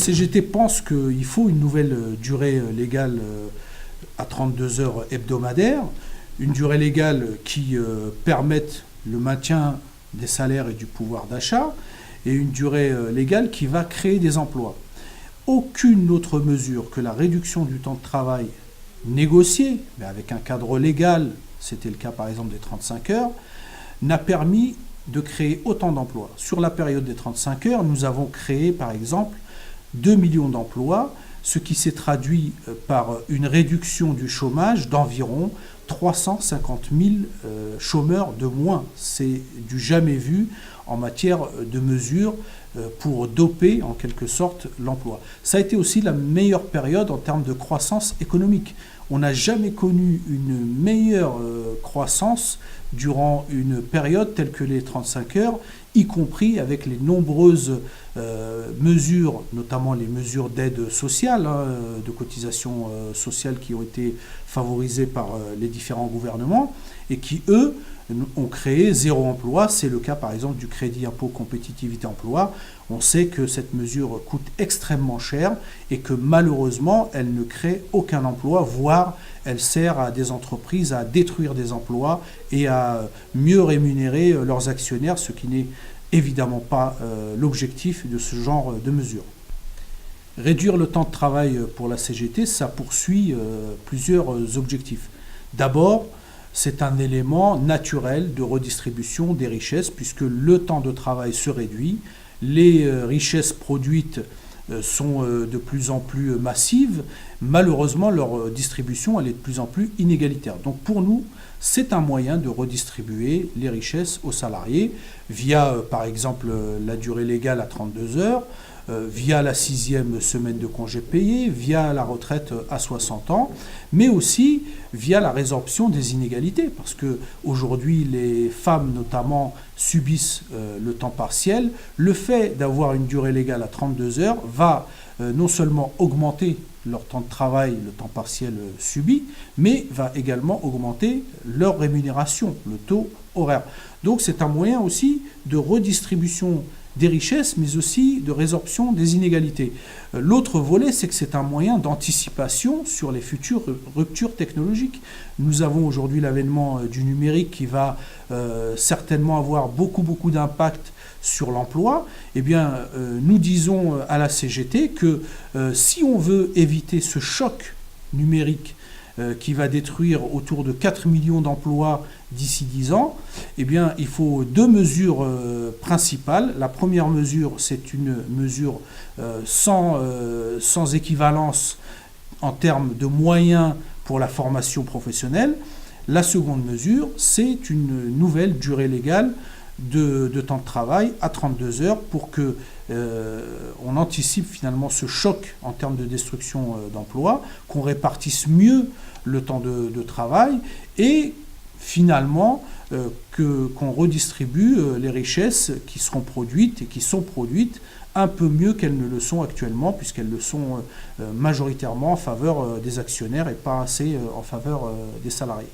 CGT pense qu'il faut une nouvelle durée légale à 32 heures hebdomadaires, une durée légale qui permette le maintien des salaires et du pouvoir d'achat, et une durée légale qui va créer des emplois. Aucune autre mesure que la réduction du temps de travail négociée, mais avec un cadre légal, c'était le cas par exemple des 35 heures, n'a permis de créer autant d'emplois. Sur la période des 35 heures, nous avons créé par exemple 2 millions d'emplois, ce qui s'est traduit par une réduction du chômage d'environ 350 000 chômeurs de moins. C'est du jamais vu en matière de mesures pour doper en quelque sorte l'emploi. Ça a été aussi la meilleure période en termes de croissance économique. On n'a jamais connu une meilleure croissance durant une période telle que les 35 heures, y compris avec les nombreuses mesures, notamment les mesures d'aide sociale, de cotisation sociale qui ont été favorisées par les différents gouvernements et qui, eux, ont créé zéro emploi. C'est le cas par exemple du crédit impôt compétitivité emploi. On sait que cette mesure coûte extrêmement cher et que malheureusement elle ne crée aucun emploi, voire elle sert à des entreprises à détruire des emplois et à mieux rémunérer leurs actionnaires, ce qui n'est évidemment pas l'objectif de ce genre de mesure. Réduire le temps de travail pour la CGT, ça poursuit plusieurs objectifs. D'abord, c'est un élément naturel de redistribution des richesses puisque le temps de travail se réduit, les richesses produites sont de plus en plus massives, malheureusement leur distribution elle est de plus en plus inégalitaire. Donc pour nous, c'est un moyen de redistribuer les richesses aux salariés via par exemple la durée légale à 32 heures, via la 6e semaine de congé payé, via la retraite à 60 ans, mais aussi via la résorption des inégalités, parce qu'aujourd'hui, les femmes notamment subissent le temps partiel. Le fait d'avoir une durée légale à 32 heures va non seulement augmenter leur temps de travail, le temps partiel subi, mais va également augmenter leur rémunération, le taux horaire. Donc c'est un moyen aussi de redistribution des richesses, mais aussi de résorption des inégalités. L'autre volet, c'est que c'est un moyen d'anticipation sur les futures ruptures technologiques. Nous avons aujourd'hui l'avènement du numérique qui va certainement avoir beaucoup d'impact sur l'emploi. Eh bien, nous disons à la CGT que si on veut éviter ce choc numérique qui va détruire autour de 4 millions d'emplois d'ici 10 ans, eh bien, il faut deux mesures principales. La première mesure, c'est une mesure sans équivalence en termes de moyens pour la formation professionnelle. La seconde mesure, c'est une nouvelle durée légale de temps de travail à 32 heures pour que on anticipe finalement ce choc en termes de destruction d'emplois, qu'on répartisse mieux le temps de travail et finalement qu'on redistribue les richesses qui seront produites et qui sont produites un peu mieux qu'elles ne le sont actuellement, puisqu'elles le sont majoritairement en faveur des actionnaires et pas assez en faveur des salariés.